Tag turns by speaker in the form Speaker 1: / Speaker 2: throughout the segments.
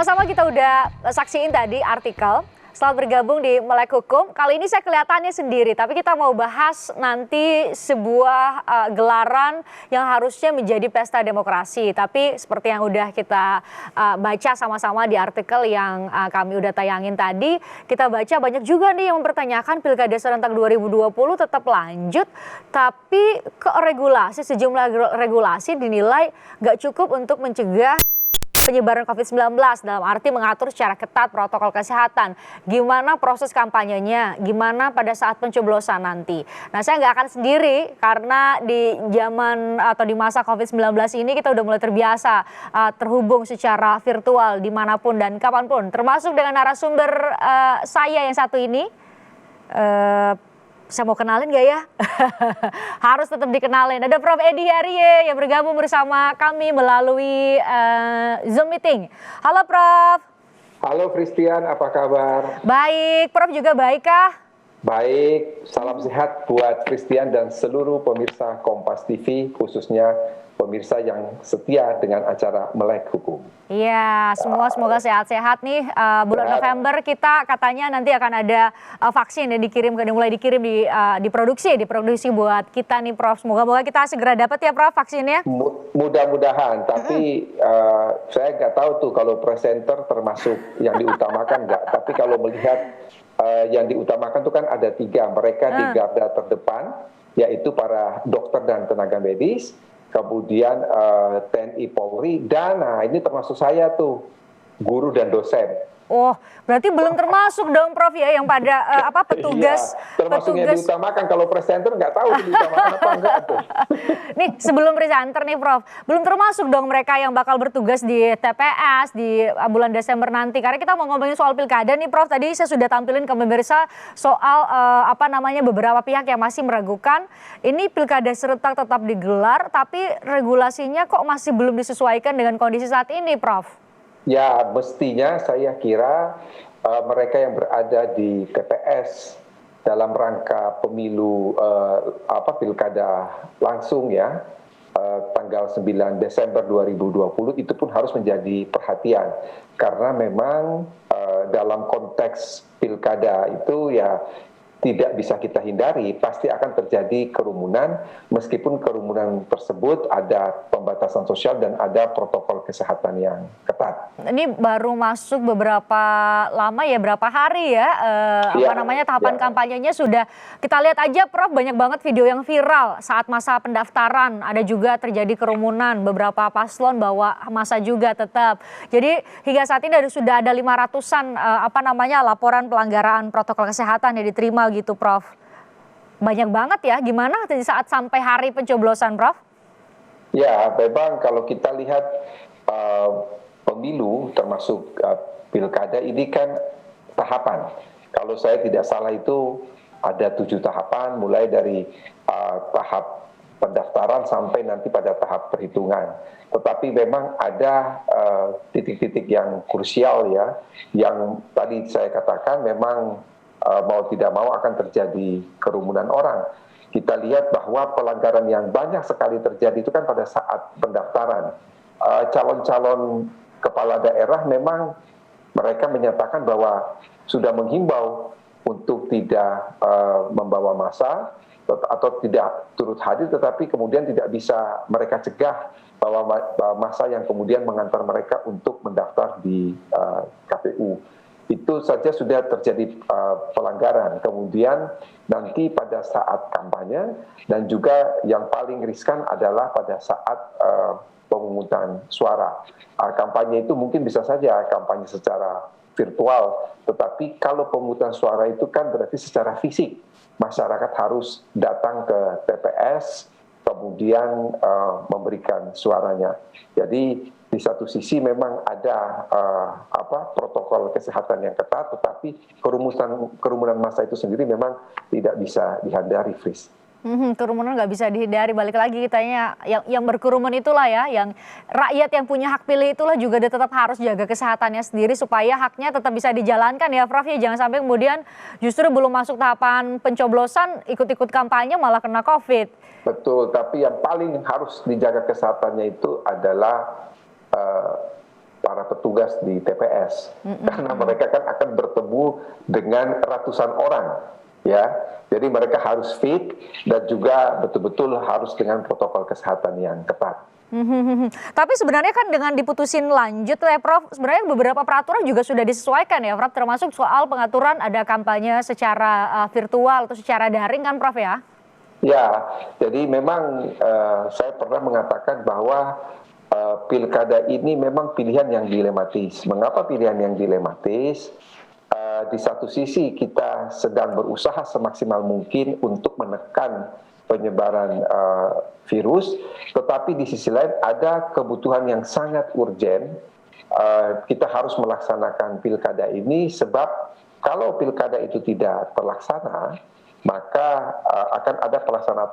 Speaker 1: Sama-sama kita udah saksiin tadi artikel. Selamat bergabung di Melek Hukum. Kali ini saya kelihatannya sendiri, tapi kita mau bahas nanti sebuah gelaran yang harusnya menjadi pesta demokrasi. Tapi seperti yang udah kita baca sama-sama di artikel yang kami udah tayangin tadi, kita baca banyak juga nih yang mempertanyakan Pilkada serentak 2020 tetap lanjut, tapi sejumlah regulasi dinilai nggak cukup untuk mencegah penyebaran COVID-19 dalam arti mengatur secara ketat protokol kesehatan. Gimana proses kampanyenya, gimana pada saat pencoblosan nanti. Nah, saya nggak akan sendiri karena di zaman atau di masa COVID-19 ini kita udah mulai terbiasa terhubung secara virtual dimanapun dan kapanpun. Termasuk dengan narasumber saya yang satu ini. Saya mau kenalin gak ya? Harus tetap dikenalin. Ada Prof. Edi Hariye yang bergabung bersama kami melalui Zoom meeting. Halo Prof.
Speaker 2: Halo Christian, apa kabar?
Speaker 1: Baik, Prof juga baik kah?
Speaker 2: Baik, salam sehat buat Christian dan seluruh pemirsa Kompas TV, khususnya pemirsa yang setia dengan acara Melek Hukum.
Speaker 1: Iya, semoga sehat-sehat nih. Bulan November kita katanya nanti akan ada vaksin yang mulai dikirim diproduksi buat kita nih Prof. Semoga kita segera dapat ya Prof vaksinnya.
Speaker 2: Mudah-mudahan, tapi saya nggak tahu tuh kalau presenter termasuk yang diutamakan nggak. Tapi kalau melihat yang diutamakan itu kan ada 3, mereka di garda terdepan, yaitu para dokter dan tenaga medis, kemudian TNI Polri, dan ini termasuk saya tuh, guru dan dosen.
Speaker 1: Oh, berarti belum termasuk dong Prof ya yang pada petugas.
Speaker 2: Iya, termasuk yang diutamakan. Kalau presenter nggak tahu diutamakan apa enggak tuh.
Speaker 1: Nih sebelum presenter nih Prof, belum termasuk dong mereka yang bakal bertugas di TPS di bulan Desember nanti. Karena kita mau ngomongin soal pilkada nih Prof. Tadi saya sudah tampilin ke pemirsa soal beberapa pihak yang masih meragukan ini pilkada serentak tetap digelar, tapi regulasinya kok masih belum disesuaikan dengan kondisi saat ini Prof.
Speaker 2: Ya, mestinya saya kira mereka yang berada di TPS dalam rangka pemilu pilkada langsung ya, tanggal 9 Desember 2020 itu pun harus menjadi perhatian. Karena memang dalam konteks pilkada itu ya tidak bisa kita hindari, pasti akan terjadi kerumunan, meskipun kerumunan tersebut ada pembatasan sosial dan ada protokol kesehatan yang ketat.
Speaker 1: Ini baru masuk beberapa hari ya, tahapan kampanyenya sudah kita lihat aja Prof, banyak banget video yang viral saat masa pendaftaran, ada juga terjadi kerumunan, beberapa paslon bawa massa juga tetap. Jadi hingga saat ini sudah ada 500-an laporan pelanggaran protokol kesehatan yang diterima gitu Prof. Banyak banget ya, gimana saat sampai hari pencoblosan Prof?
Speaker 2: Ya, memang kalau kita lihat pemilu termasuk pilkada ini kan tahapan. Kalau saya tidak salah itu ada 7 tahapan, mulai dari tahap pendaftaran sampai nanti pada tahap perhitungan. Tetapi memang ada titik-titik yang krusial ya, yang tadi saya katakan memang mau tidak mau akan terjadi kerumunan orang. Kita lihat bahwa pelanggaran yang banyak sekali terjadi itu kan pada saat pendaftaran. Calon-calon kepala daerah memang mereka menyatakan bahwa sudah menghimbau untuk tidak membawa massa atau tidak turut hadir, tetapi kemudian tidak bisa mereka cegah bahwa massa yang kemudian mengantar mereka untuk mendaftar di KPU. Itu saja sudah terjadi pelanggaran. Kemudian nanti pada saat kampanye, dan juga yang paling riskan adalah pada saat pemungutan suara. Kampanye itu mungkin bisa saja kampanye secara virtual, tetapi kalau pemungutan suara itu kan berarti secara fisik masyarakat harus datang ke TPS, kemudian memberikan suaranya. Jadi di satu sisi memang ada protokol kesehatan yang ketat, tetapi kerumunan massa itu sendiri memang tidak bisa dihindari, Fris.
Speaker 1: Kerumunan nggak bisa dihindari, balik lagi kitanya yang berkerumun itulah ya, yang rakyat yang punya hak pilih itulah juga dia tetap harus jaga kesehatannya sendiri supaya haknya tetap bisa dijalankan ya Prof ya, jangan sampai kemudian justru belum masuk tahapan pencoblosan ikut-ikut kampanye malah kena COVID.
Speaker 2: Betul, tapi yang paling harus dijaga kesehatannya itu adalah para petugas di TPS, karena mereka kan akan bertemu dengan ratusan orang, ya. Jadi mereka harus fit dan juga betul-betul harus dengan protokol kesehatan yang ketat.
Speaker 1: Tapi sebenarnya kan dengan diputusin lanjut ya Prof, sebenarnya beberapa peraturan juga sudah disesuaikan ya Prof, termasuk soal pengaturan ada kampanye secara virtual atau secara daring kan Prof ya?
Speaker 2: Ya, jadi memang saya pernah mengatakan bahwa pilkada ini memang pilihan yang dilematis. Mengapa pilihan yang dilematis? Di satu sisi kita sedang berusaha semaksimal mungkin untuk menekan penyebaran virus, tetapi di sisi lain ada kebutuhan yang sangat urgen. Kita harus melaksanakan pilkada ini sebab kalau pilkada itu tidak terlaksana, maka akan ada pelaksana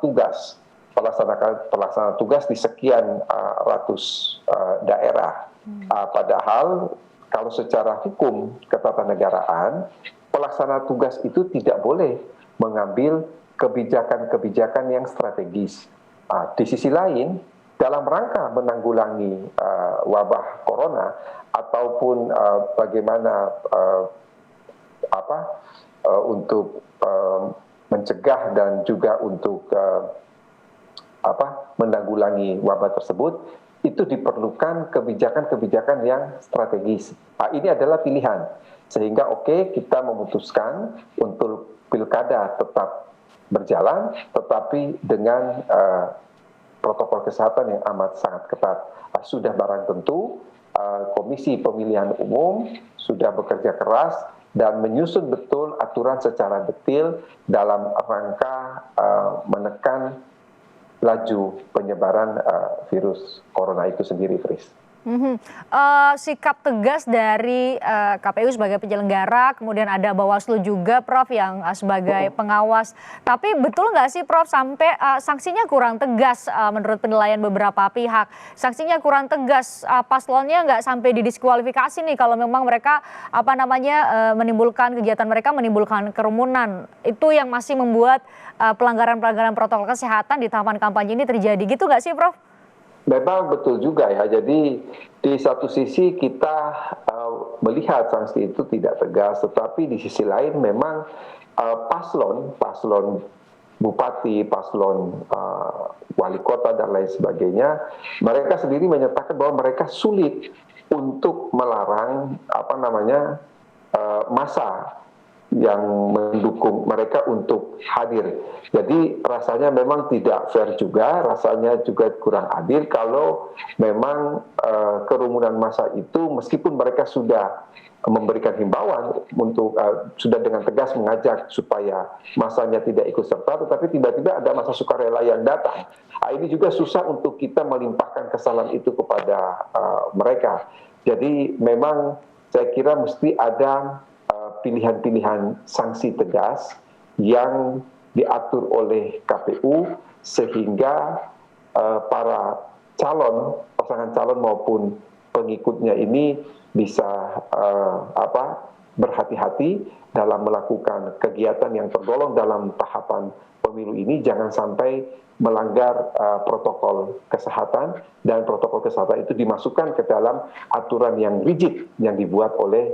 Speaker 2: tugas di sekian ratus daerah. Padahal kalau secara hukum ketatanegaraan, pelaksana tugas itu tidak boleh mengambil kebijakan-kebijakan yang strategis. Di sisi lain, dalam rangka menanggulangi wabah corona ataupun bagaimana untuk mencegah dan juga untuk menanggulangi wabah tersebut, itu diperlukan kebijakan-kebijakan yang strategis. Ini adalah pilihan, sehingga kita memutuskan untuk pilkada tetap berjalan, tetapi dengan protokol kesehatan yang amat sangat ketat. Sudah barang tentu, Komisi Pemilihan Umum sudah bekerja keras dan menyusun betul aturan secara detail dalam rangka menekan laju penyebaran virus corona itu sendiri, Fris.
Speaker 1: Sikap tegas dari KPU sebagai penyelenggara, kemudian ada Bawaslu juga Prof yang sebagai pengawas. Tapi betul nggak sih Prof sampai sanksinya kurang tegas menurut penilaian beberapa pihak? Sanksinya kurang tegas, paslonnya nggak sampai didiskualifikasi nih kalau memang mereka menimbulkan kegiatan mereka menimbulkan kerumunan. Itu yang masih membuat pelanggaran-pelanggaran protokol kesehatan di tahapan kampanye ini terjadi gitu nggak sih Prof?
Speaker 2: Memang betul juga ya, jadi di satu sisi kita melihat sanksi itu tidak tegas, tetapi di sisi lain memang paslon bupati, paslon wali kota dan lain sebagainya, mereka sendiri menyatakan bahwa mereka sulit untuk melarang massa yang mendukung mereka untuk hadir. Jadi rasanya memang tidak fair juga, rasanya juga kurang adil kalau memang kerumunan massa itu meskipun mereka sudah memberikan himbauan untuk sudah dengan tegas mengajak supaya massanya tidak ikut serta, tetapi tiba-tiba ada massa sukarela yang datang. Ini juga susah untuk kita melimpahkan kesalahan itu kepada mereka. Jadi memang saya kira mesti ada pilihan-pilihan sanksi tegas yang diatur oleh KPU sehingga para pasangan calon maupun pengikutnya ini bisa berhati-hati dalam melakukan kegiatan yang tergolong dalam tahapan pemilu ini, jangan sampai melanggar protokol kesehatan, dan protokol kesehatan itu dimasukkan ke dalam aturan yang rigid yang dibuat oleh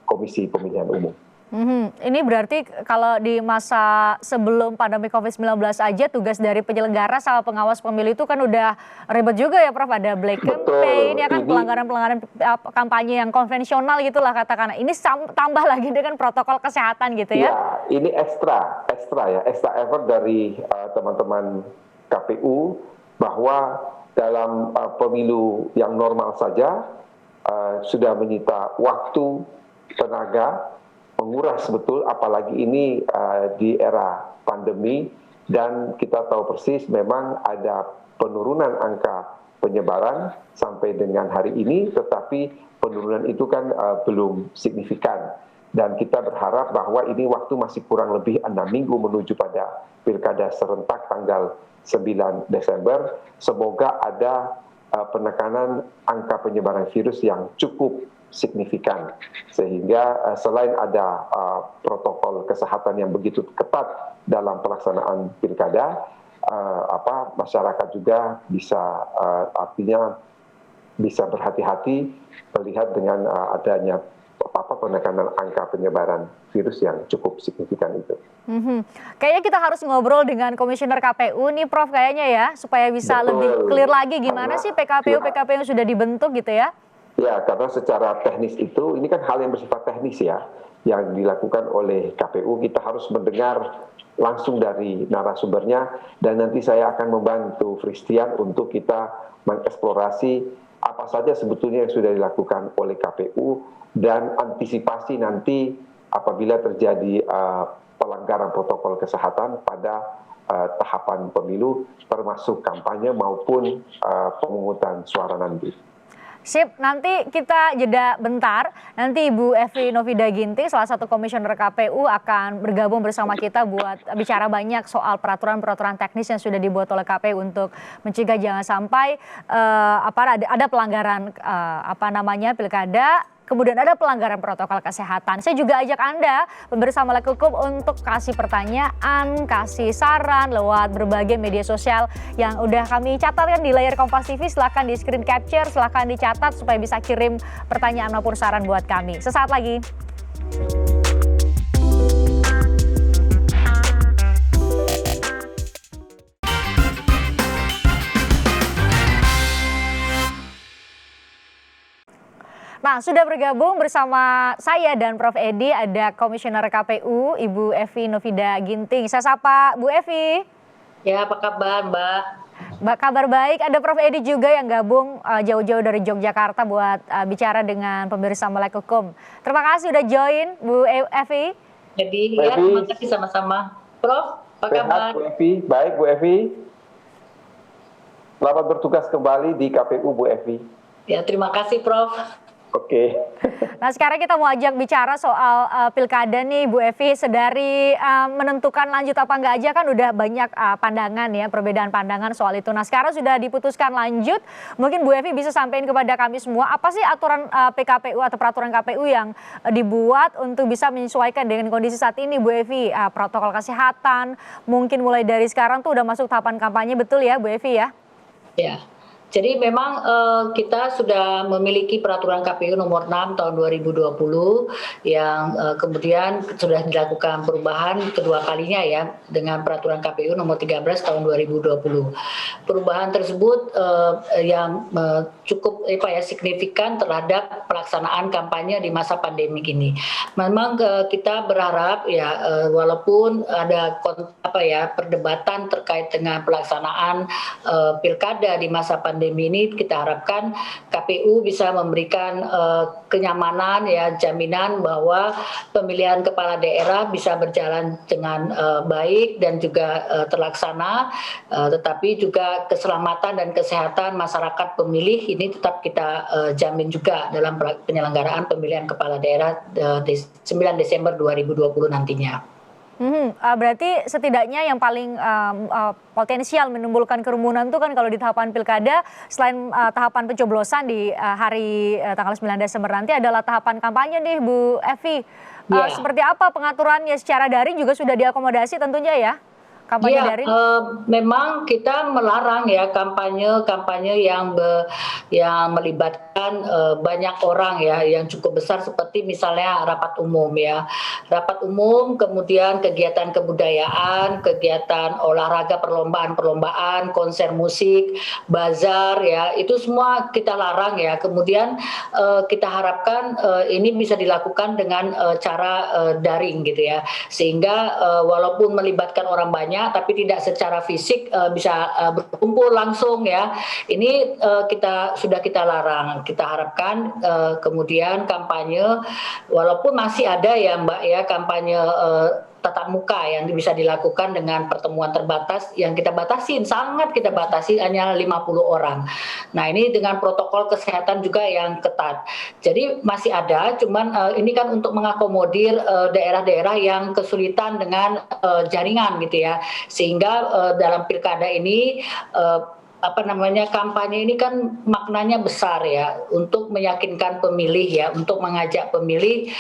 Speaker 2: Komisi Pemilihan Umum.
Speaker 1: Ini berarti kalau di masa sebelum pandemi COVID-19 aja tugas dari penyelenggara sama pengawas pemilu itu kan udah ribet juga ya Prof, ada black campaign ya kan, pelanggaran-pelanggaran kampanye yang konvensional gitulah katakan. Ini tambah lagi dengan protokol kesehatan gitu ya.
Speaker 2: Ya, ini extra effort dari teman-teman KPU bahwa dalam pemilu yang normal saja sudah menyita waktu, tenaga, menguras betul, apalagi ini di era pandemi, dan kita tahu persis memang ada penurunan angka penyebaran sampai dengan hari ini, tetapi penurunan itu kan belum signifikan, dan kita berharap bahwa ini waktu masih kurang lebih 6 minggu menuju pada pilkada serentak tanggal 9 Desember, semoga ada penekanan angka penyebaran virus yang cukup signifikan, sehingga selain ada protokol kesehatan yang begitu ketat dalam pelaksanaan pilkada, masyarakat juga bisa artinya bisa berhati-hati melihat dengan adanya penekanan angka penyebaran virus yang cukup signifikan itu.
Speaker 1: Kayaknya kita harus ngobrol dengan Komisioner KPU nih Prof kayaknya ya, supaya bisa
Speaker 2: Betul.
Speaker 1: lebih clear lagi gimana
Speaker 2: Karena
Speaker 1: sih PKPU yang sudah dibentuk gitu ya.
Speaker 2: Ya, karena secara teknis itu, ini kan hal yang bersifat teknis ya, yang dilakukan oleh KPU, kita harus mendengar langsung dari narasumbernya, dan nanti saya akan membantu Christian untuk kita mengeksplorasi apa saja sebetulnya yang sudah dilakukan oleh KPU, dan antisipasi nanti apabila terjadi pelanggaran protokol kesehatan pada tahapan pemilu, termasuk kampanye maupun pemungutan suara nanti.
Speaker 1: Sip, nanti kita jeda bentar. Nanti Ibu Evi Novida Ginting, salah satu komisioner KPU akan bergabung bersama kita buat bicara banyak soal peraturan-peraturan teknis yang sudah dibuat oleh KPU untuk mencegah jangan sampai ada pelanggaran pilkada. Kemudian ada pelanggaran protokol kesehatan. Saya juga ajak Anda bersama Melek Hukum untuk kasih pertanyaan, kasih saran lewat berbagai media sosial yang udah kami catatkan di layar Kompas TV. Silahkan di screen capture, silahkan dicatat supaya bisa kirim pertanyaan maupun saran buat kami. Sesaat lagi. Nah, sudah bergabung bersama saya dan Prof. Edi, ada Komisioner KPU, Ibu Evi Novida Ginting. Saya sapa Bu Evi.
Speaker 3: Ya, apa kabar Mbak?
Speaker 1: Mbak, kabar baik. Ada Prof. Edi juga yang gabung jauh-jauh dari Yogyakarta buat bicara dengan pemirsa Melek Hukum. Terima kasih sudah join, Bu Evi.
Speaker 3: Jadi, ya terima kasih sama-sama. Prof, apa kabar?
Speaker 2: Bu Evi, baik Bu Evi. Selamat bertugas kembali di KPU Bu Evi.
Speaker 3: Ya, terima kasih Prof.
Speaker 2: Oke.
Speaker 1: Nah, sekarang kita mau ajak bicara soal pilkada nih Bu Evi. Sedari menentukan lanjut apa enggak aja kan udah banyak pandangan ya, perbedaan pandangan soal itu. Nah, sekarang sudah diputuskan lanjut. Mungkin Bu Evi bisa sampaikan kepada kami semua apa sih aturan PKPU atau peraturan KPU yang dibuat untuk bisa menyesuaikan dengan kondisi saat ini Bu Evi. Protokol kesehatan mungkin mulai dari sekarang tuh udah masuk tahapan kampanye, betul ya Bu Evi ya?
Speaker 3: Ya. Jadi memang kita sudah memiliki peraturan KPU nomor 6 tahun 2020 yang kemudian sudah dilakukan perubahan kedua kalinya ya dengan peraturan KPU nomor 13 tahun 2020. Perubahan tersebut yang cukup signifikan terhadap pelaksanaan kampanye di masa pandemik ini. Memang kita berharap ya walaupun ada perdebatan terkait dengan pelaksanaan pilkada di masa pandemi ini, kita harapkan KPU bisa memberikan kenyamanan ya, jaminan bahwa pemilihan kepala daerah bisa berjalan dengan baik dan juga terlaksana, tetapi juga keselamatan dan kesehatan masyarakat pemilih ini tetap kita jamin juga dalam penyelenggaraan pemilihan kepala daerah 9 Desember 2020 nantinya.
Speaker 1: Berarti setidaknya yang paling potensial menimbulkan kerumunan itu kan kalau di tahapan pilkada, selain tahapan pencoblosan di hari tanggal 9 Desember nanti adalah tahapan kampanye nih Bu Evi. Seperti apa pengaturannya secara daring juga sudah diakomodasi tentunya ya? Kampanye daring?
Speaker 3: Memang kita melarang ya kampanye yang melibatkan banyak orang ya, yang cukup besar seperti misalnya rapat umum ya. Rapat umum, kemudian kegiatan kebudayaan, kegiatan olahraga, perlombaan, konser musik, bazar ya, itu semua kita larang ya. Kemudian kita harapkan ini bisa dilakukan dengan cara daring gitu ya. Sehingga walaupun melibatkan orang banyak tapi tidak secara fisik bisa berkumpul langsung ya. Ini sudah kita larang. Kita harapkan kemudian kampanye walaupun masih ada ya Mbak ya kampanye tatap muka yang bisa dilakukan dengan pertemuan terbatas yang sangat kita batasi hanya 50 orang. Nah, ini dengan protokol kesehatan juga yang ketat. Jadi masih ada, cuman ini kan untuk mengakomodir daerah-daerah yang kesulitan dengan jaringan gitu ya. Sehingga dalam pilkada ini kampanye ini kan maknanya besar ya, untuk meyakinkan pemilih ya, untuk mengajak pemilih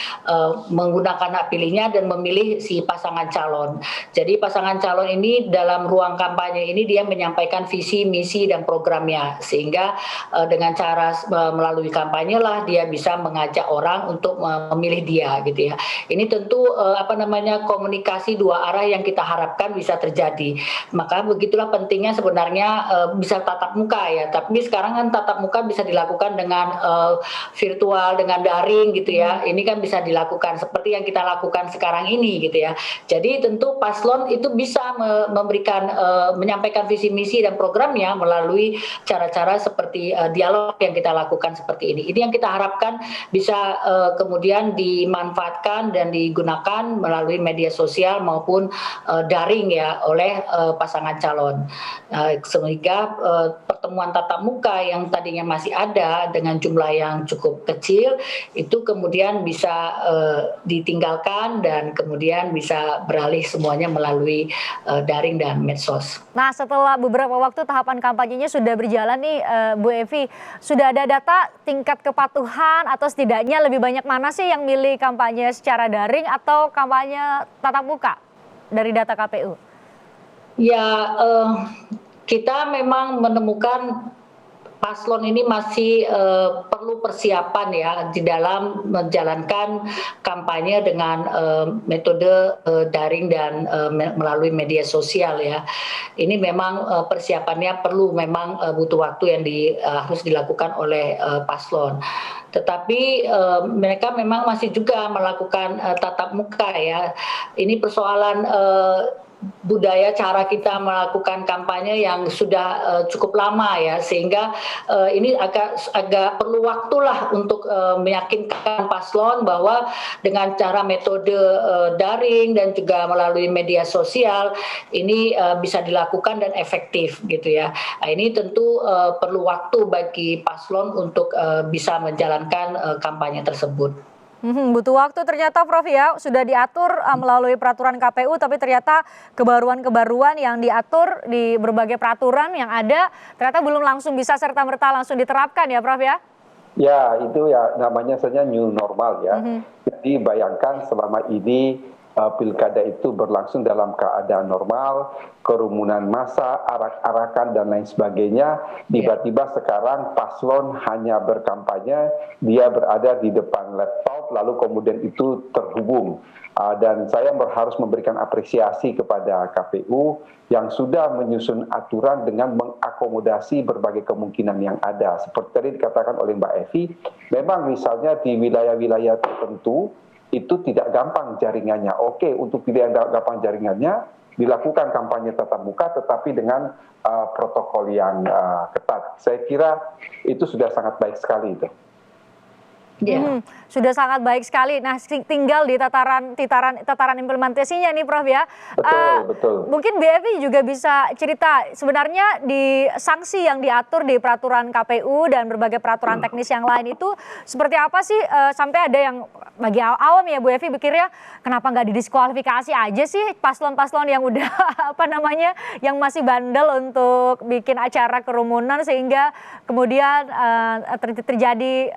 Speaker 3: menggunakan hak pilihnya dan memilih si pasangan calon. Jadi pasangan calon ini dalam ruang kampanye ini dia menyampaikan visi, misi dan programnya, sehingga dengan cara melalui kampanye lah dia bisa mengajak orang untuk memilih dia gitu ya. Ini tentu komunikasi dua arah yang kita harapkan bisa terjadi. Maka begitulah pentingnya sebenarnya bisa tatap muka ya, tapi sekarang kan tatap muka bisa dilakukan dengan virtual, dengan daring gitu ya. Ini kan bisa dilakukan seperti yang kita lakukan sekarang ini gitu ya. Jadi tentu paslon itu bisa menyampaikan visi misi dan programnya melalui cara-cara seperti dialog yang kita lakukan seperti ini. Ini yang kita harapkan bisa kemudian dimanfaatkan dan digunakan melalui media sosial maupun daring ya oleh pasangan calon, sehingga pertemuan tatap muka yang tadinya masih ada dengan jumlah yang cukup kecil itu kemudian bisa ditinggalkan dan kemudian bisa beralih semuanya melalui daring dan medsos.
Speaker 1: Nah, setelah beberapa waktu tahapan kampanyenya sudah berjalan nih, Bu Evi, sudah ada data tingkat kepatuhan atau setidaknya lebih banyak mana sih yang milih kampanye secara daring atau kampanye tatap muka dari data KPU?
Speaker 3: Ya, kita memang menemukan paslon ini masih perlu persiapan ya di dalam menjalankan kampanye dengan metode daring dan melalui media sosial ya. Ini memang persiapannya perlu, memang butuh waktu yang harus dilakukan oleh paslon. Tetapi mereka memang masih juga melakukan tatap muka ya. Ini persoalan budaya cara kita melakukan kampanye yang sudah cukup lama ya, sehingga ini agak perlu waktulah untuk meyakinkan paslon bahwa dengan cara metode daring dan juga melalui media sosial ini bisa dilakukan dan efektif gitu ya. Nah, ini tentu perlu waktu bagi paslon untuk bisa menjalankan kampanye tersebut.
Speaker 1: Butuh waktu ternyata Prof ya, sudah diatur melalui peraturan KPU, tapi ternyata kebaruan-kebaruan yang diatur di berbagai peraturan yang ada ternyata belum langsung bisa serta-merta langsung diterapkan ya Prof ya?
Speaker 2: Ya, itu ya namanya saja new normal ya. Jadi bayangkan selama ini pilkada itu berlangsung dalam keadaan normal, kerumunan massa, arak-arakan dan lain sebagainya. Tiba-tiba sekarang paslon hanya berkampanye, dia berada di depan laptop, lalu kemudian itu terhubung. Dan saya harus memberikan apresiasi kepada KPU yang sudah menyusun aturan dengan mengakomodasi berbagai kemungkinan yang ada. Seperti tadi dikatakan oleh Mbak Evi, memang misalnya di wilayah-wilayah tertentu, itu tidak gampang jaringannya. Oke, untuk tidak gampang jaringannya, dilakukan kampanye tatap muka tetapi dengan protokol yang ketat. Saya kira itu sudah sangat baik sekali itu.
Speaker 1: Sudah sangat baik sekali. Nah, tinggal di tataran implementasinya nih Prof ya.
Speaker 2: Betul.
Speaker 1: Mungkin BFI juga bisa cerita sebenarnya di sanksi yang diatur di peraturan KPU dan berbagai peraturan teknis yang lain itu seperti apa sih, sampai ada yang bagi awam ya Bu Evi pikirnya kenapa nggak didiskualifikasi aja sih paslon-paslon yang udah yang masih bandel untuk bikin acara kerumunan sehingga kemudian terjadi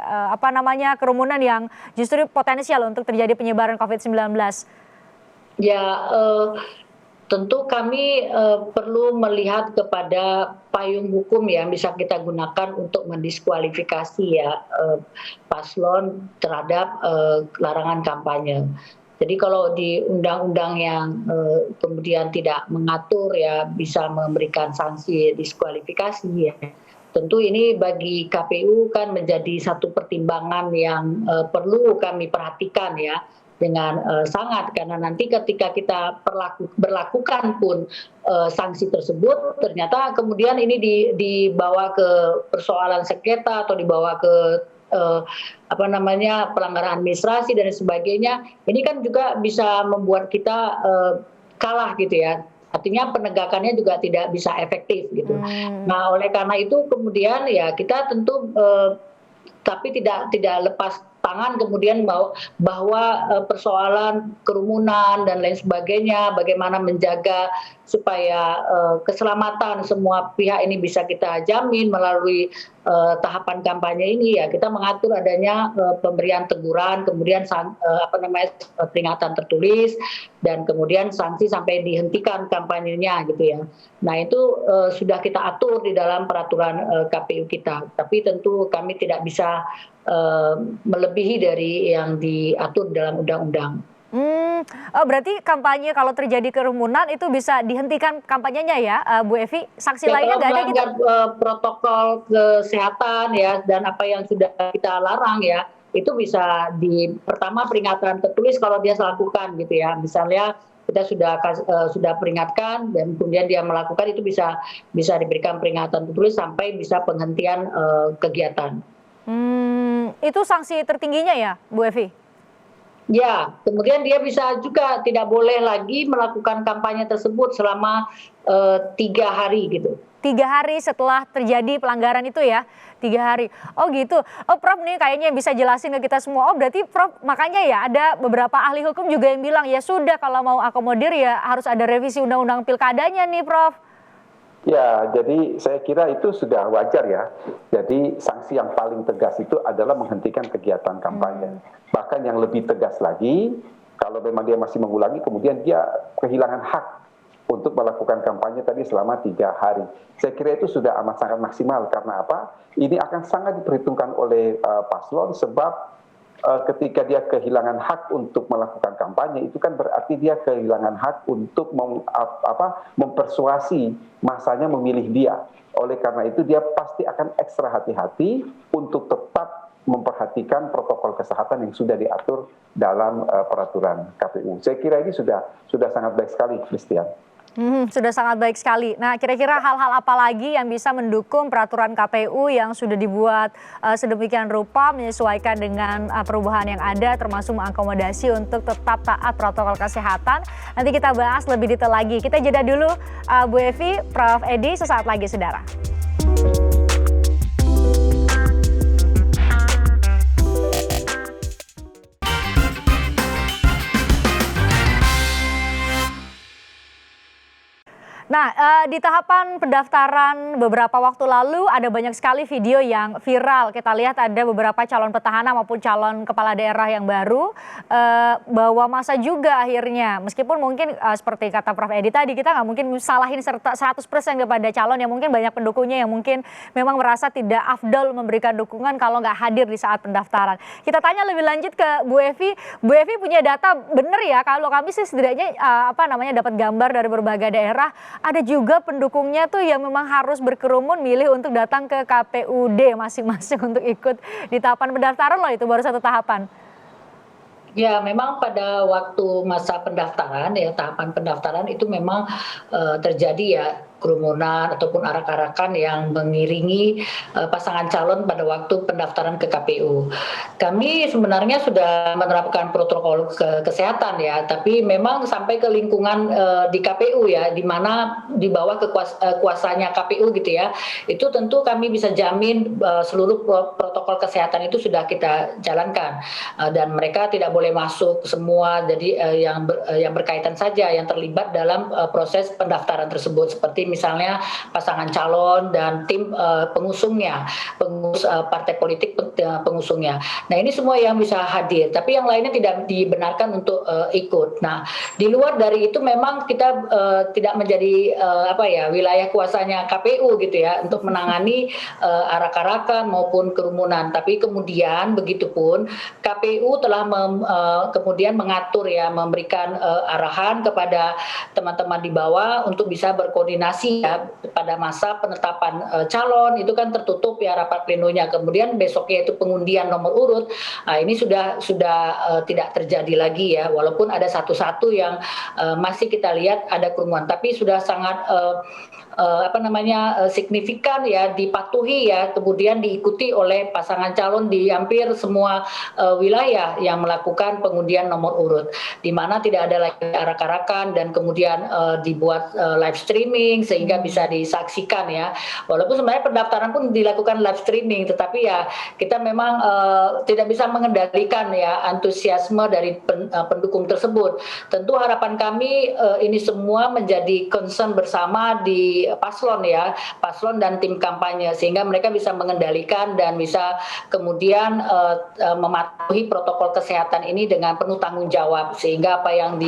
Speaker 1: kerumunan yang justru potensial untuk terjadi penyebaran COVID-19.
Speaker 3: Ya, tentu kami perlu melihat kepada payung hukum yang bisa kita gunakan untuk mendiskualifikasi ya paslon terhadap larangan kampanye. Jadi kalau di undang-undang yang kemudian tidak mengatur ya bisa memberikan sanksi diskualifikasi ya. Tentu ini bagi KPU kan menjadi satu pertimbangan yang perlu kami perhatikan ya dengan sangat, karena nanti ketika kita berlakukan pun sanksi tersebut ternyata kemudian ini dibawa ke persoalan sengketa atau dibawa ke pelanggaran administrasi dan sebagainya, ini kan juga bisa membuat kita kalah gitu ya. Artinya penegakannya juga tidak bisa efektif gitu. Nah, oleh karena itu kemudian ya kita tentu tapi tidak lepas tangan kemudian bahwa persoalan kerumunan dan lain sebagainya, bagaimana menjaga supaya keselamatan semua pihak ini bisa kita jamin melalui tahapan kampanye ini, ya kita mengatur adanya pemberian teguran, kemudian peringatan tertulis, dan kemudian sanksi sampai dihentikan kampanyenya gitu ya. Nah itu sudah kita atur di dalam peraturan KPU kita, tapi tentu kami tidak bisa melebihi dari yang diatur dalam undang-undang.
Speaker 1: Berarti kampanye kalau terjadi kerumunan itu bisa dihentikan kampanyenya ya, Bu Evi? Sanksi lainnya nggak ada gitu?
Speaker 3: Protokol kesehatan ya, dan apa yang sudah kita larang ya, itu bisa pertama peringatan tertulis kalau dia lakukan gitu ya. Misalnya kita sudah peringatkan dan kemudian dia melakukan, itu bisa diberikan peringatan tertulis sampai bisa penghentian kegiatan.
Speaker 1: Itu sanksi tertingginya ya, Bu Evi?
Speaker 3: Ya, kemudian dia bisa juga tidak boleh lagi melakukan kampanye tersebut selama 3 hari gitu.
Speaker 1: 3 hari setelah terjadi pelanggaran itu ya, 3 hari. Oh gitu. Oh Prof nih kayaknya bisa jelasin ke kita semua. Oh berarti Prof makanya ya ada beberapa ahli hukum juga yang bilang ya sudah kalau mau akomodir ya harus ada revisi undang-undang pilkadanya nih Prof.
Speaker 2: Ya, jadi saya kira itu sudah wajar ya. Jadi sanksi yang paling tegas itu adalah menghentikan kegiatan kampanye. Bahkan yang lebih tegas lagi, kalau memang dia masih mengulangi, kemudian dia kehilangan hak untuk melakukan kampanye tadi selama 3 hari. Saya kira itu sudah amat sangat maksimal. Karena apa? Ini akan sangat diperhitungkan oleh paslon, sebab ketika dia kehilangan hak untuk melakukan kampanye, itu kan berarti dia kehilangan hak untuk mempersuasi masanya memilih dia. Oleh karena itu dia pasti akan ekstra hati-hati untuk tetap memperhatikan protokol kesehatan yang sudah diatur dalam peraturan KPU. Saya kira ini sudah sangat baik sekali, Christian.
Speaker 1: Sudah sangat baik sekali. Nah, kira-kira hal-hal apa lagi yang bisa mendukung peraturan KPU yang sudah dibuat sedemikian rupa menyesuaikan dengan perubahan yang ada, termasuk mengakomodasi untuk tetap taat protokol kesehatan. Nanti kita bahas lebih detail lagi. Kita jeda dulu, Bu Evi, Prof Edi, sesaat lagi, saudara. Nah, di tahapan pendaftaran beberapa waktu lalu ada banyak sekali video yang viral. Kita lihat ada beberapa calon petahana maupun calon kepala daerah yang baru bawa masa juga akhirnya. Meskipun mungkin seperti kata Prof Edi tadi, kita nggak mungkin salahin 100% kepada calon yang mungkin banyak pendukungnya yang mungkin memang merasa tidak afdol memberikan dukungan kalau nggak hadir di saat pendaftaran. Kita tanya lebih lanjut ke Bu Evi. Bu Evi punya data benar ya, kalau kami sih setidaknya dapat gambar dari berbagai daerah. Ada juga pendukungnya tuh yang memang harus berkerumun milih untuk datang ke KPUD masing-masing untuk ikut di tahapan pendaftaran loh, itu baru 1 tahapan.
Speaker 3: Ya, memang pada waktu masa pendaftaran ya, tahapan pendaftaran itu memang terjadi ya kerumunan ataupun arak-arakan yang mengiringi pasangan calon pada waktu pendaftaran ke KPU. Kami sebenarnya sudah menerapkan protokol kesehatan ya, tapi memang sampai ke lingkungan di KPU ya, di mana di bawah kuasanya KPU gitu ya, itu tentu kami bisa jamin seluruh protokol kesehatan itu sudah kita jalankan, dan mereka tidak boleh masuk semua, jadi yang berkaitan saja yang terlibat dalam proses pendaftaran tersebut, seperti misalnya pasangan calon dan tim pengusungnya, partai politik pengusungnya. Nah ini semua yang bisa hadir, tapi yang lainnya tidak dibenarkan untuk ikut. Nah di luar dari itu memang kita tidak menjadi wilayah kuasanya KPU gitu ya untuk menangani arak-arakan maupun kerumunan. Tapi kemudian begitupun KPU telah kemudian mengatur ya, memberikan arahan kepada teman-teman di bawah untuk bisa berkoordinasi ya pada masa penetapan calon. Itu kan tertutup ya rapat plenonya, kemudian besoknya itu pengundian nomor urut. Nah, ini sudah tidak terjadi lagi ya, walaupun ada satu-satu yang masih kita lihat ada kerumunan, tapi sudah sangat signifikan ya, dipatuhi ya, kemudian diikuti oleh pasangan calon di hampir semua wilayah yang melakukan pengundian nomor urut, di mana tidak ada lagi arak-arakan dan kemudian dibuat live streaming sehingga bisa disaksikan ya. Walaupun sebenarnya pendaftaran pun dilakukan live streaming bargaining, tetapi ya kita memang tidak bisa mengendalikan ya antusiasme dari pendukung tersebut. Tentu harapan kami ini semua menjadi concern bersama di paslon ya, paslon dan tim kampanye, sehingga mereka bisa mengendalikan dan bisa kemudian mematuhi protokol kesehatan ini dengan penuh tanggung jawab, sehingga apa yang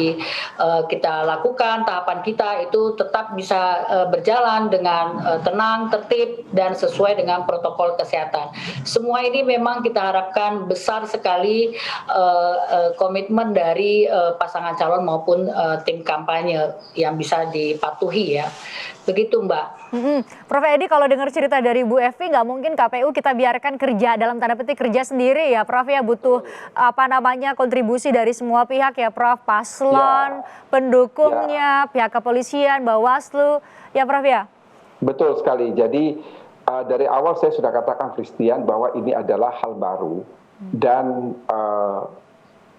Speaker 3: kita lakukan, tahapan kita itu tetap bisa berjalan dengan tenang, tertib, dan sesuai dengan protokol kesehatan. Semua ini memang kita harapkan besar sekali komitmen dari pasangan calon maupun tim kampanye yang bisa dipatuhi ya. Begitu Mbak.
Speaker 1: Prof Edi, kalau dengar cerita dari Bu Evi, nggak mungkin KPU kita biarkan kerja, dalam tanda petik kerja sendiri ya Prof ya, butuh kontribusi dari semua pihak ya Prof, paslon, pendukungnya, pihak kepolisian, Bawaslu, ya Prof ya?
Speaker 2: Betul sekali, jadi dari awal saya sudah katakan Christian bahwa ini adalah hal baru dan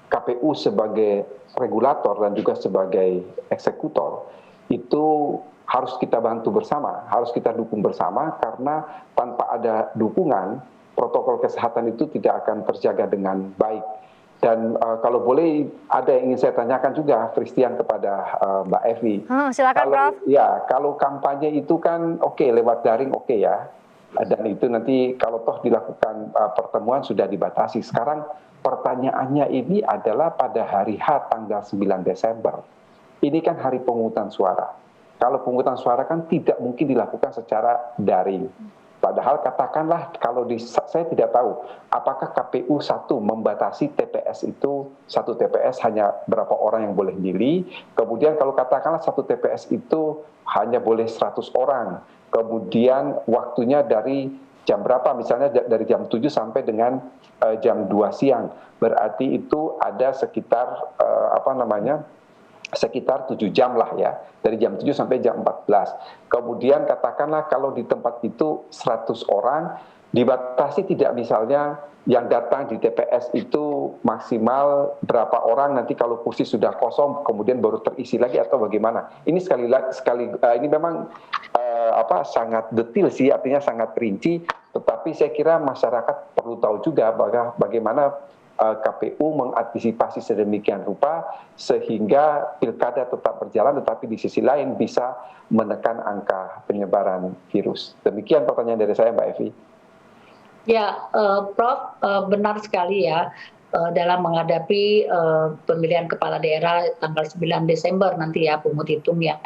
Speaker 2: KPU sebagai regulator dan juga sebagai eksekutor itu harus kita bantu bersama, harus kita dukung bersama, karena tanpa ada dukungan, protokol kesehatan itu tidak akan terjaga dengan baik. Dan kalau boleh ada yang ingin saya tanyakan juga, Christian, kepada Mbak Evi.
Speaker 1: Silakan Prof.
Speaker 2: Ya, kalau kampanye itu kan oke, lewat daring oke ya. Dan itu nanti kalau toh dilakukan pertemuan sudah dibatasi. Sekarang pertanyaannya ini adalah pada hari H tanggal 9 Desember. Ini kan hari pemungutan suara. Kalau pemungutan suara kan tidak mungkin dilakukan secara daring. Padahal katakanlah kalau saya tidak tahu apakah KPU membatasi TPS itu, satu TPS hanya berapa orang yang boleh milih. Kemudian kalau katakanlah satu TPS itu hanya boleh 100 orang. Kemudian waktunya dari jam berapa, misalnya dari jam 7 sampai dengan jam 2 siang. Berarti itu ada sekitar sekitar 7 jam lah ya, dari jam 7 sampai jam 14. Kemudian katakanlah kalau di tempat itu 100 orang, dibatasi tidak misalnya yang datang di TPS itu maksimal berapa orang, nanti kalau kursi sudah kosong kemudian baru terisi lagi atau bagaimana. Ini ini memang sangat detail sih, artinya sangat rinci, tetapi saya kira masyarakat perlu tahu juga bagaimana KPU mengantisipasi sedemikian rupa sehingga pilkada tetap berjalan, tetapi di sisi lain bisa menekan angka penyebaran virus. Demikian pertanyaan dari saya, Mbak Evi.
Speaker 3: Ya, Prof, benar sekali ya. Dalam menghadapi pemilihan kepala daerah tanggal 9 Desember nanti ya, pungut hitung ya,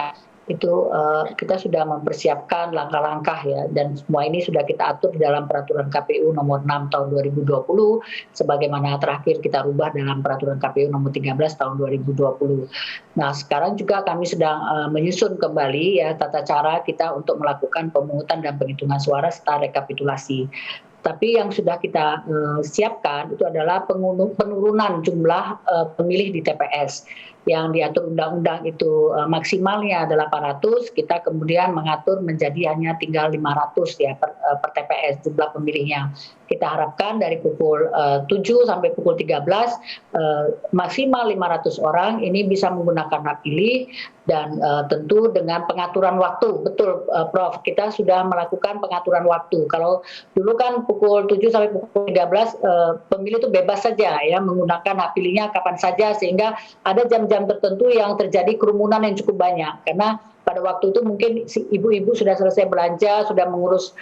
Speaker 3: itu kita sudah mempersiapkan langkah-langkah ya, dan semua ini sudah kita atur di dalam peraturan KPU nomor 6 tahun 2020 sebagaimana terakhir kita rubah dalam peraturan KPU nomor 13 tahun 2020. Nah, sekarang juga kami sedang menyusun kembali ya tata cara kita untuk melakukan pemungutan dan penghitungan suara serta rekapitulasi. Tapi yang sudah kita siapkan itu adalah penurunan jumlah pemilih di TPS. Yang diatur undang-undang itu maksimalnya adalah 800, kita kemudian mengatur menjadi hanya tinggal 500 ya per TPS jumlah pemilihnya. Kita harapkan dari pukul 7 sampai pukul 13 maksimal 500 orang ini bisa menggunakan hak pilih, dan tentu dengan pengaturan waktu. Betul Prof, kita sudah melakukan pengaturan waktu. Kalau dulu kan pukul 7 sampai pukul 13 pemilih itu bebas saja ya menggunakan hak pilihnya kapan saja, sehingga ada jam-jam tertentu yang terjadi kerumunan yang cukup banyak, karena pada waktu itu mungkin si ibu-ibu sudah selesai belanja, sudah mengurus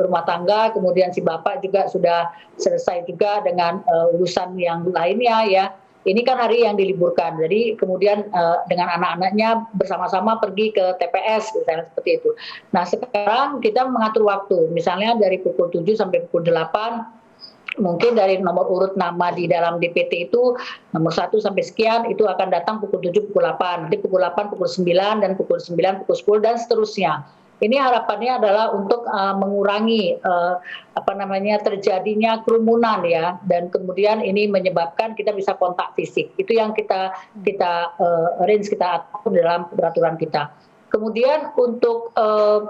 Speaker 3: rumah tangga, kemudian si bapak juga sudah selesai juga dengan urusan yang lainnya ya. Ini kan hari yang diliburkan, jadi kemudian dengan anak-anaknya bersama-sama pergi ke TPS, misalnya seperti itu. Nah, sekarang kita mengatur waktu, misalnya dari pukul 7 sampai pukul 8, mungkin dari nomor urut nama di dalam DPT itu nomor 1 sampai sekian itu akan datang pukul 7, pukul 8, nanti pukul 8, pukul 9, dan pukul 9, pukul 10, dan seterusnya. Ini harapannya adalah untuk mengurangi terjadinya kerumunan ya, dan kemudian ini menyebabkan kita bisa kontak fisik. Itu yang kita arrange, kita atur dalam peraturan kita. Kemudian untuk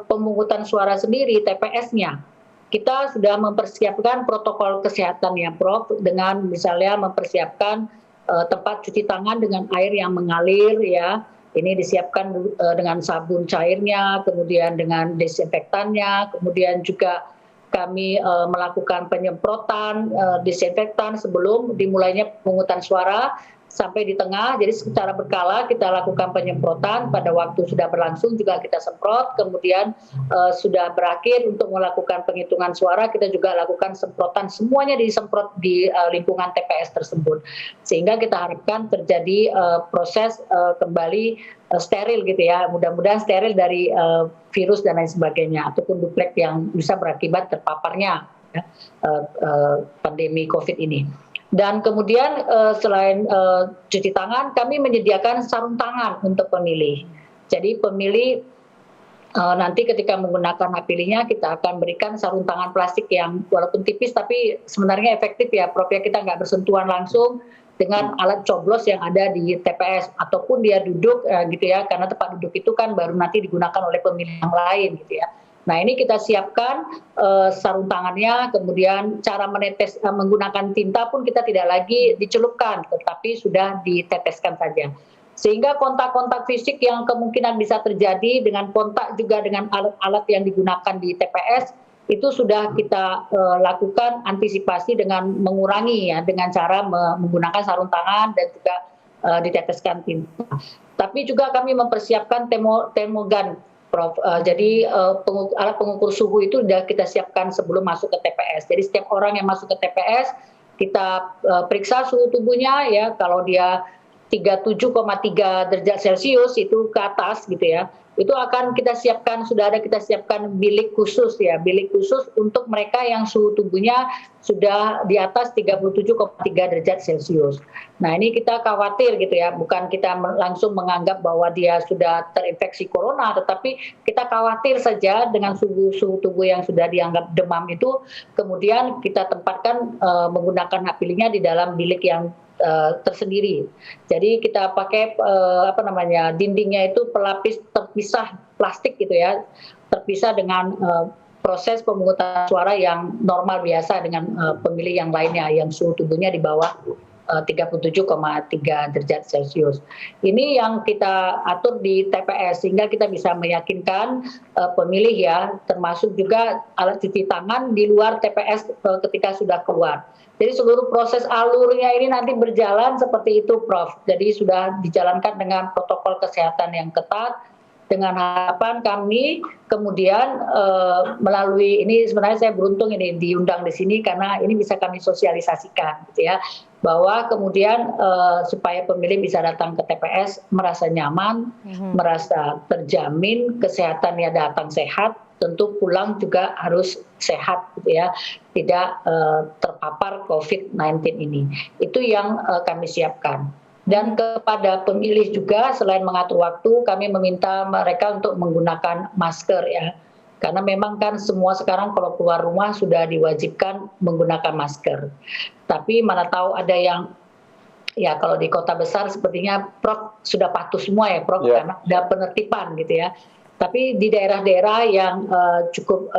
Speaker 3: pemungutan suara sendiri TPS-nya, kita sudah mempersiapkan protokol kesehatan ya Prof, dengan misalnya mempersiapkan tempat cuci tangan dengan air yang mengalir ya. Ini disiapkan dengan sabun cairnya, kemudian dengan desinfektannya, kemudian juga kami melakukan penyemprotan disinfektan sebelum dimulainya pemungutan suara sampai di tengah. Jadi secara berkala kita lakukan penyemprotan, pada waktu sudah berlangsung juga kita semprot, kemudian sudah berakhir untuk melakukan penghitungan suara, kita juga lakukan semprotan, semuanya disemprot di lingkungan TPS tersebut. Sehingga kita harapkan terjadi proses kembali steril gitu ya, mudah-mudahan steril dari virus dan lain sebagainya, ataupun duplik yang bisa berakibat terpaparnya ya, pandemi COVID ini. Dan kemudian selain cuci tangan, kami menyediakan sarung tangan untuk pemilih. Jadi pemilih nanti ketika menggunakan hak pilihnya, kita akan berikan sarung tangan plastik yang walaupun tipis tapi sebenarnya efektif ya, Prof, ya, kita nggak bersentuhan langsung dengan alat coblos yang ada di TPS, ataupun dia duduk gitu ya, karena tempat duduk itu kan baru nanti digunakan oleh pemilih yang lain gitu ya. Nah, ini kita siapkan sarung tangannya, kemudian cara menetes menggunakan tinta pun kita tidak lagi dicelupkan, tetapi sudah diteteskan saja. Sehingga kontak-kontak fisik yang kemungkinan bisa terjadi dengan kontak juga dengan alat-alat yang digunakan di TPS, itu sudah kita lakukan antisipasi dengan mengurangi ya, dengan cara menggunakan sarung tangan dan juga diteteskan tinta. Tapi juga kami mempersiapkan termogan, Prof. Jadi alat pengukur suhu itu sudah kita siapkan sebelum masuk ke TPS. Jadi setiap orang yang masuk ke TPS kita periksa suhu tubuhnya ya, kalau dia 37,3 derajat Celcius itu ke atas gitu ya, itu akan kita siapkan, kita siapkan bilik khusus ya, bilik khusus untuk mereka yang suhu tubuhnya sudah di atas 37,3 derajat Celcius. Nah, ini kita khawatir gitu ya, bukan kita langsung menganggap bahwa dia sudah terinfeksi corona, tetapi kita khawatir saja dengan suhu tubuh yang sudah dianggap demam itu, kemudian kita tempatkan menggunakan hak pilihnya di dalam bilik yang tersendiri. Jadi kita pakai dindingnya itu pelapis terpisah plastik gitu ya, terpisah dengan proses pemungutan suara yang normal biasa dengan pemilih yang lainnya yang suhu tubuhnya di bawah 37,3 derajat Celcius. Ini yang kita atur di TPS sehingga kita bisa meyakinkan pemilih ya, termasuk juga alat cuci tangan di luar TPS ketika sudah keluar. Jadi seluruh proses alurnya ini nanti berjalan seperti itu, Prof. Jadi sudah dijalankan dengan protokol kesehatan yang ketat, dengan harapan kami kemudian melalui ini, sebenarnya saya beruntung ini diundang di sini karena ini bisa kami sosialisasikan gitu ya, bahwa kemudian supaya pemilih bisa datang ke TPS merasa nyaman, merasa terjamin kesehatannya, datang sehat, tentu pulang juga harus sehat gitu ya, tidak terpapar COVID-19 ini. Itu yang kami siapkan. Dan kepada pemilih juga selain mengatur waktu, kami meminta mereka untuk menggunakan masker ya. Karena memang kan semua sekarang kalau keluar rumah sudah diwajibkan menggunakan masker. Tapi mana tahu ada yang, ya kalau di kota besar sepertinya Prof sudah patuh semua ya Prof, karena ada penertiban gitu ya. Tapi di daerah-daerah yang cukup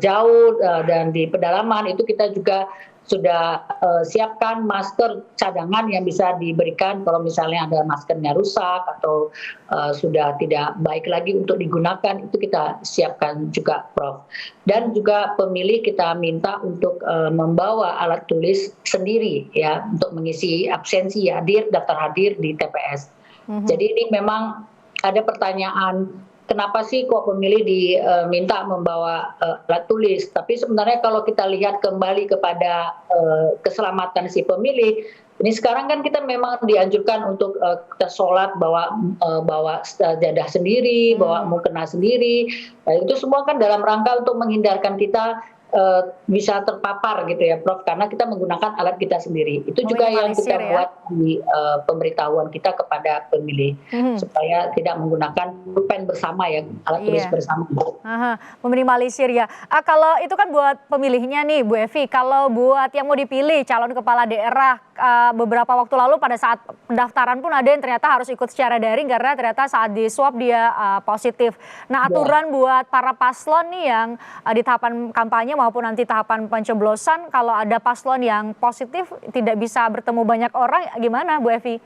Speaker 3: jauh dan di pedalaman itu kita juga sudah siapkan masker cadangan yang bisa diberikan kalau misalnya ada maskernya rusak atau sudah tidak baik lagi untuk digunakan, itu kita siapkan juga, Prof. Dan juga pemilih kita minta untuk membawa alat tulis sendiri ya untuk mengisi absensi daftar hadir di TPS. Jadi ini memang ada pertanyaan, kenapa sih kok pemilih diminta membawa alat tulis? Tapi sebenarnya kalau kita lihat kembali kepada keselamatan si pemilih, ini sekarang kan kita memang dianjurkan untuk kita sholat bawa sajadah sendiri, bawa mukena sendiri. Nah, itu semua kan dalam rangka untuk menghindarkan kita bisa terpapar gitu ya Prof, karena kita menggunakan alat kita sendiri. Itu juga yang kita buat di pemberitahuan kita kepada pemilih supaya tidak menggunakan pulpen bersama ya, alat tulis bersama.
Speaker 1: Meminimalisir ya. Kalau itu kan buat pemilihnya nih Bu Evi, kalau buat yang mau dipilih calon kepala daerah, beberapa waktu lalu pada saat pendaftaran pun ada yang ternyata harus ikut secara daring karena ternyata saat di swab dia positif. Nah, aturan buat para paslon nih yang di tahapan kampanye maupun nanti tahapan pencoblosan, kalau ada paslon yang positif tidak bisa bertemu banyak orang, gimana Bu Evi?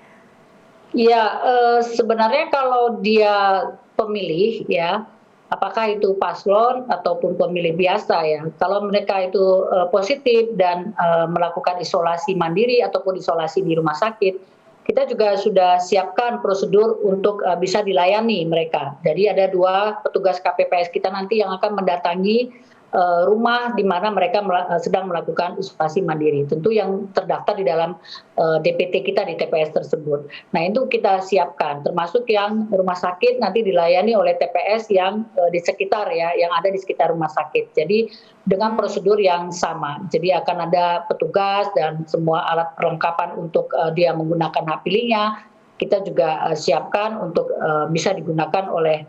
Speaker 3: Ya, sebenarnya kalau dia pemilih ya, apakah itu paslon ataupun pemilih biasa ya. Kalau mereka itu positif dan melakukan isolasi mandiri ataupun isolasi di rumah sakit, kita juga sudah siapkan prosedur untuk bisa dilayani mereka. Jadi ada 2 petugas KPPS kita nanti yang akan mendatangi rumah di mana mereka sedang melakukan isolasi mandiri. Tentu yang terdaftar di dalam DPT kita di TPS tersebut. Nah itu kita siapkan, termasuk yang rumah sakit nanti dilayani oleh TPS yang di sekitar ya, yang ada di sekitar rumah sakit. Jadi dengan prosedur yang sama. Jadi akan ada petugas dan semua alat perlengkapan untuk dia menggunakan hak pilihnya. Kita juga siapkan untuk bisa digunakan oleh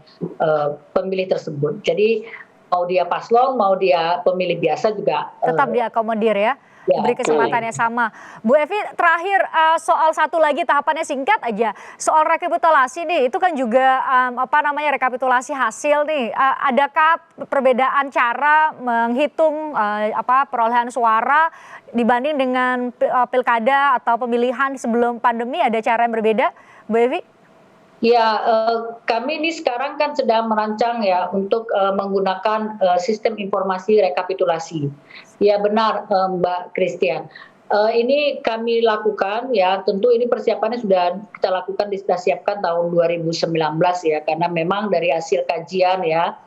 Speaker 3: pemilih tersebut. Jadi mau dia paslon, mau dia pemilih biasa juga
Speaker 1: tetap diakomodir ya, diberi kesempatannya sama. Bu Evi, terakhir soal satu lagi, tahapannya singkat aja. Soal rekapitulasi nih, itu kan juga rekapitulasi hasil nih. Adakah perbedaan cara menghitung perolehan suara dibanding dengan pilkada atau pemilihan sebelum pandemi? Ada cara yang berbeda, Bu Evi?
Speaker 3: Ya, kami ini sekarang kan sedang merancang ya untuk menggunakan sistem informasi rekapitulasi. Ya benar, Mbak Christian. Ini kami lakukan ya, tentu ini persiapannya sudah kita lakukan, sudah siapkan tahun 2019 ya, karena memang dari hasil kajian ya,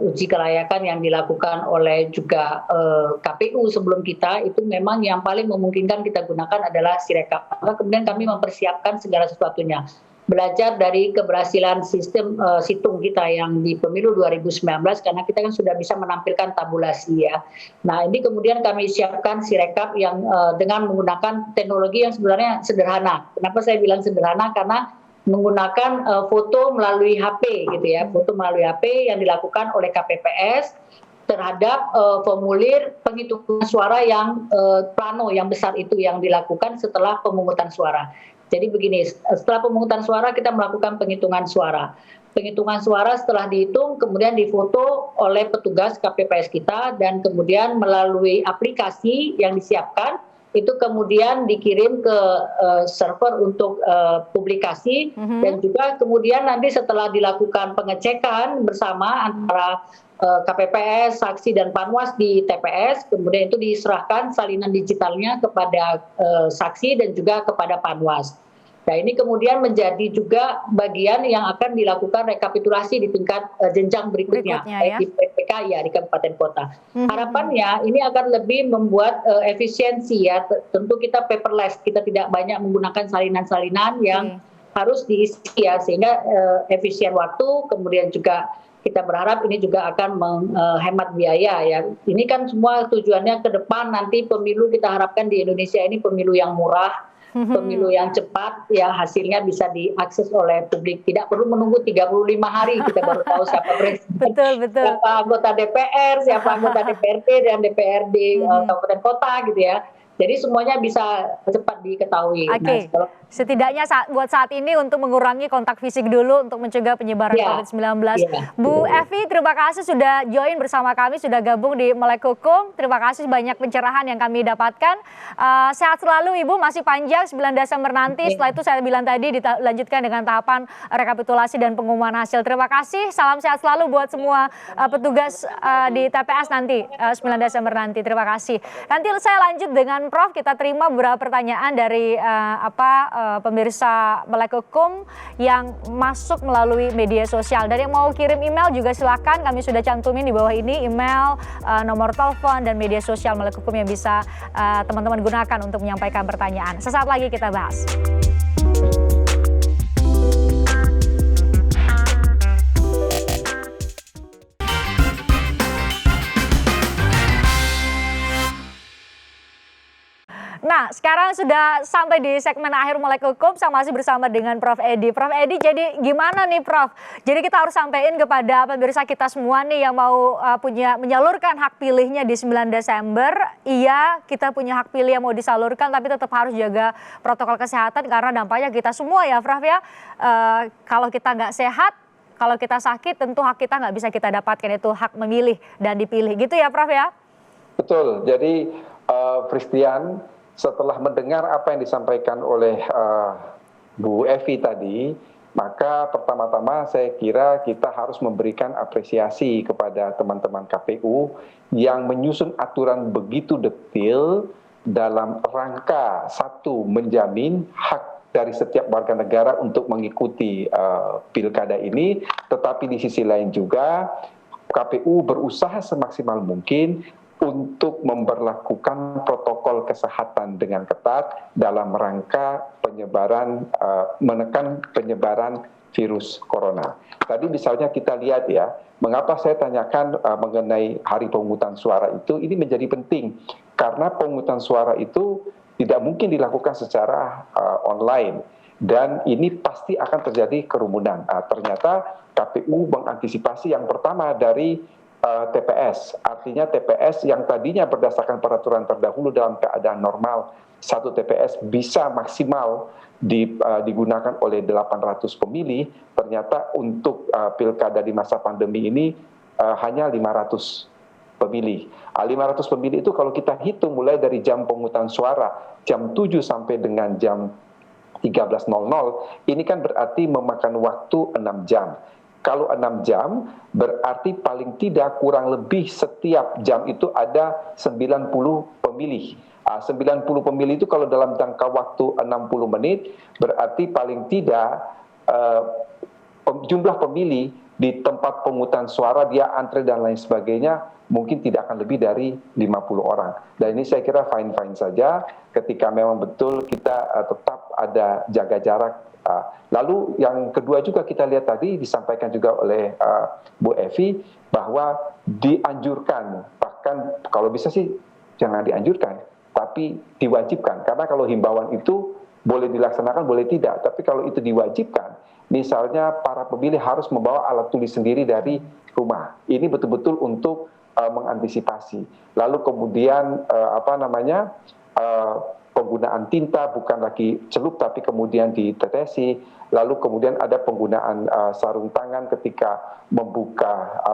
Speaker 3: uji kelayakan yang dilakukan oleh juga KPU sebelum kita, itu memang yang paling memungkinkan kita gunakan adalah Sirekap. Maka kemudian kami mempersiapkan segala sesuatunya. Belajar dari keberhasilan sistem situng kita yang di pemilu 2019, karena kita kan sudah bisa menampilkan tabulasi ya. Nah ini kemudian kami siapkan Sirekap yang dengan menggunakan teknologi yang sebenarnya sederhana. Kenapa saya bilang sederhana? Karena menggunakan foto melalui HP gitu ya, foto melalui HP yang dilakukan oleh KPPS terhadap formulir penghitungan suara yang plano yang besar itu yang dilakukan setelah pemungutan suara. Jadi begini, setelah pemungutan suara kita melakukan penghitungan suara. Penghitungan suara setelah dihitung kemudian difoto oleh petugas KPPS kita dan kemudian melalui aplikasi yang disiapkan itu kemudian dikirim ke server untuk publikasi dan juga kemudian nanti setelah dilakukan pengecekan bersama antara KPPS, saksi dan Panwas di TPS, kemudian itu diserahkan salinan digitalnya kepada saksi dan juga kepada Panwas. Nah ini kemudian menjadi juga bagian yang akan dilakukan rekapitulasi di tingkat jenjang berikutnya
Speaker 1: ya?
Speaker 3: Di PPK ya, di kabupaten kota. Harapannya ini akan lebih membuat efisiensi ya, tentu kita paperless, kita tidak banyak menggunakan salinan-salinan yang harus diisi ya, sehingga efisien waktu, kemudian juga kita berharap ini juga akan menghemat biaya ya. Ini kan semua tujuannya ke depan nanti pemilu kita harapkan di Indonesia ini pemilu yang murah, pemilu yang cepat ya, hasilnya bisa diakses oleh publik, tidak perlu menunggu 35 hari kita baru tahu siapa presiden, siapa anggota DPR, siapa anggota DPRD dan DPRD kabupaten kota gitu ya. Jadi semuanya bisa cepat diketahui.
Speaker 1: Oke. Nah, setidaknya buat saat ini untuk mengurangi kontak fisik dulu untuk mencegah penyebaran COVID-19. Bu Evi, terima kasih sudah join bersama kami, sudah gabung di Melek Hukum. Terima kasih banyak pencerahan yang kami dapatkan. Sehat selalu Ibu, masih panjang 9 Desember nanti. Setelah itu saya bilang tadi dilanjutkan dengan tahapan rekapitulasi dan pengumuman hasil. Terima kasih, salam sehat selalu buat semua petugas di TPS nanti 9 Desember nanti. Terima kasih. Nanti saya lanjut dengan Prof, kita terima beberapa pertanyaan dari pemirsa Melek Hukum yang masuk melalui media sosial. Dan yang mau kirim email juga silakan, kami sudah cantumin di bawah ini email, nomor telepon dan media sosial Melek Hukum yang bisa teman-teman gunakan untuk menyampaikan pertanyaan. Sesaat lagi kita bahas. Nah, sekarang sudah sampai di segmen akhir Melek Hukum, saya masih bersama dengan Prof Edi. Prof Edi, jadi gimana nih Prof? Jadi kita harus sampaikan kepada pemirsa kita semua nih yang mau menyalurkan hak pilihnya di 9 Desember. Iya, kita punya hak pilih yang mau disalurkan, tapi tetap harus jaga protokol kesehatan karena dampaknya kita semua ya Prof ya. Kalau kita nggak sehat, kalau kita sakit, tentu hak kita nggak bisa kita dapatkan, itu hak memilih dan dipilih. Gitu ya Prof ya?
Speaker 2: Betul, jadi Christian, setelah mendengar apa yang disampaikan oleh Bu Evi tadi, Maka pertama-tama saya kira kita harus memberikan apresiasi kepada teman-teman KPU yang menyusun aturan begitu detail dalam rangka satu, menjamin hak dari setiap warga negara untuk mengikuti pilkada ini, tetapi di sisi lain juga KPU berusaha semaksimal mungkin untuk memberlakukan protokol kesehatan dengan ketat dalam rangka menekan penyebaran virus corona. Tadi misalnya kita lihat ya, mengapa saya tanyakan mengenai hari pemungutan suara itu, ini menjadi penting karena pemungutan suara itu tidak mungkin dilakukan secara online dan ini pasti akan terjadi kerumunan. Ternyata KPU mengantisipasi yang pertama dari TPS, artinya TPS yang tadinya berdasarkan peraturan terdahulu dalam keadaan normal, satu TPS bisa maksimal digunakan oleh 800 pemilih, ternyata untuk pilkada di masa pandemi ini hanya 500 pemilih. 500 pemilih itu kalau kita hitung mulai dari jam pemungutan suara, jam 7 sampai dengan jam 13.00, ini kan berarti memakan waktu 6 jam. Kalau 6 jam, berarti paling tidak kurang lebih setiap jam itu ada 90 pemilih. 90 pemilih itu kalau dalam jangka waktu 60 menit, berarti paling tidak jumlah pemilih di tempat pemungutan suara, dia antre dan lain sebagainya, mungkin tidak akan lebih dari 50 orang. Dan ini saya kira fine-fine saja ketika memang betul kita tetap ada jaga jarak. Lalu yang kedua juga kita lihat tadi disampaikan juga oleh Bu Evi bahwa dianjurkan, bahkan kalau bisa sih jangan dianjurkan, tapi diwajibkan. Karena kalau himbauan itu boleh dilaksanakan, boleh tidak. Tapi kalau itu diwajibkan, misalnya para pemilih harus membawa alat tulis sendiri dari rumah. Ini betul-betul untuk mengantisipasi. Lalu kemudian penggunaan tinta bukan lagi celup tapi kemudian ditetesi, lalu kemudian ada penggunaan sarung tangan ketika membuka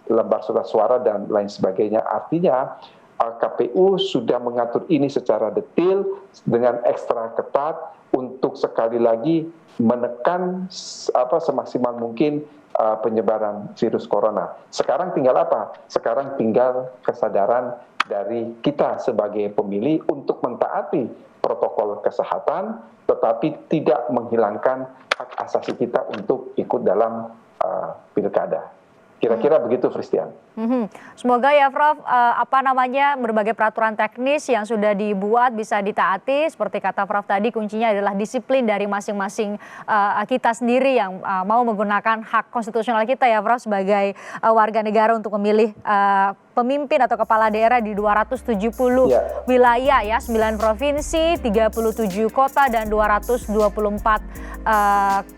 Speaker 2: lembar surat suara dan lain sebagainya. Artinya KPU sudah mengatur ini secara detail dengan ekstra ketat untuk sekali lagi menekan semaksimal mungkin penyebaran virus corona. Sekarang tinggal apa? Sekarang tinggal kesadaran dari kita sebagai pemilih untuk mentaati protokol kesehatan, tetapi tidak menghilangkan hak asasi kita untuk ikut dalam pilkada. Kira-kira begitu, Fristian.
Speaker 1: Semoga ya Prof, berbagai peraturan teknis yang sudah dibuat bisa ditaati. Seperti kata Prof tadi, kuncinya adalah disiplin dari masing-masing kita sendiri yang mau menggunakan hak konstitusional kita ya Prof sebagai warga negara untuk memilih pemimpin atau kepala daerah di 270 wilayah ya, 9 provinsi, 37 kota dan 224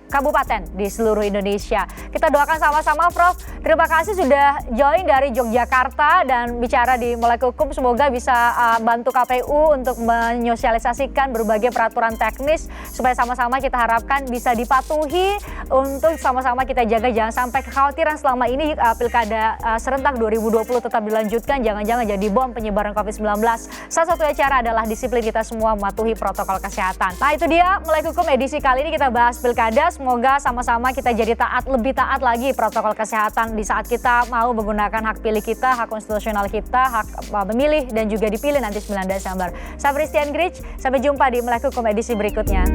Speaker 1: kabupaten di seluruh Indonesia. Kita doakan sama-sama Prof. Terima kasih sudah join dari Yogyakarta dan bicara di Melek Hukum. Semoga bisa bantu KPU untuk menyosialisasikan berbagai peraturan teknis supaya sama-sama kita harapkan bisa dipatuhi untuk sama-sama kita jaga jangan sampai kekhawatiran selama ini pilkada serentak 2020 tetap dilanjutkan, jangan-jangan jadi bom penyebaran COVID-19. Salah satu cara adalah disiplin kita semua mematuhi protokol kesehatan. Nah itu dia Melek Hukum edisi kali ini kita bahas pilkada. Semoga sama-sama kita jadi lebih taat lagi protokol kesehatan di saat kita mau menggunakan hak pilih kita, hak konstitusional kita, hak memilih dan juga dipilih nanti 9 Desember. Saya Fristian Grich, sampai jumpa di Melek Hukum edisi berikutnya.